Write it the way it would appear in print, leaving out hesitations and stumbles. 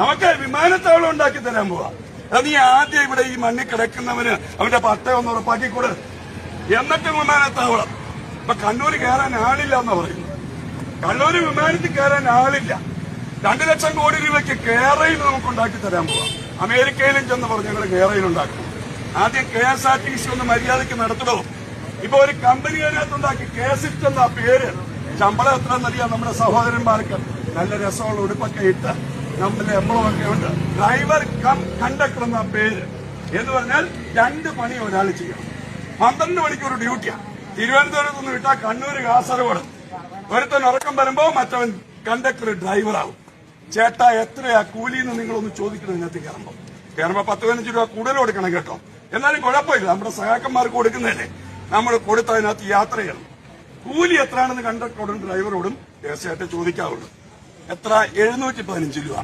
നമുക്ക് വിമാനത്താവളം ഉണ്ടാക്കി തരാൻ പോവാ. അത് നീ ആദ്യം ഇവിടെ ഈ മണ്ണിൽ കിടക്കുന്നവന് അവന്റെ പട്ടയം ഒന്ന് ഉറപ്പാക്കിക്കൂടെ, എന്നിട്ട് വിമാനത്താവളം. ഇപ്പൊ കണ്ണൂര് കയറാൻ ആളില്ല എന്നാ പറയുന്നു. കണ്ണൂര് വിമാനത്തിൽ കയറാൻ ആളില്ല. 2 ലക്ഷം കോടി രൂപയ്ക്ക് കേരയിൽ നമുക്ക് ഉണ്ടാക്കി തരാൻ പോവാം. അമേരിക്കയിലും ചെന്ന് പറഞ്ഞു ഞങ്ങൾ കേരയിൽ ഉണ്ടാക്കും. ആദ്യം KSRTC ഒന്ന് മര്യാദയ്ക്ക് നടത്തണോ. ഇപ്പൊ ഒരു കമ്പനി അതിനകത്തുണ്ടാക്കി KSIFT എന്ന പേര്. ശമ്പളം എത്ര എന്നറിയാം നമ്മുടെ സഹോദരന്മാർക്ക്. നല്ല രസമുള്ള ഉടുപ്പൊക്കെ ഇട്ട് നമ്മുടെ എംബ്ലമൊക്കെ ഉണ്ട്. ഡ്രൈവർ കം കണ്ടക്ടർ എന്ന പേര് എന്ന് പറഞ്ഞാൽ 2 പണി ഒരാൾ ചെയ്യണം. 12 മണിക്കൂർ ഡ്യൂട്ടിയാണ്. തിരുവനന്തപുരത്ത് നിന്ന് വിട്ടാൽ കണ്ണൂർ കാസർഗോഡ്. ഒരുത്തൻ ഉറക്കം വരുമ്പോ മറ്റവൻ കണ്ടക്ടർ ഡ്രൈവറാവും. ചേട്ടാ എത്രയാ കൂലിന്ന് നിങ്ങളൊന്ന് ചോദിക്കണം. ഇതിനകത്ത് കയറുമ്പോ 10-15 രൂപ കൂടുതൽ കൊടുക്കണം കേട്ടോ. എന്നാലും കുഴപ്പമില്ല, നമ്മുടെ സഹാക്കന്മാർക്ക് കൊടുക്കുന്നതല്ലേ. നമ്മൾ കൊടുത്തതിനകത്ത് യാത്ര ചെയ്യണം. കൂലി എത്രയാണെന്ന് കണ്ടക്ടറോടും ഡ്രൈവറോടും തീർച്ചയായിട്ടും ചോദിക്കാവുള്ളൂ. എത്ര? 715 രൂപ.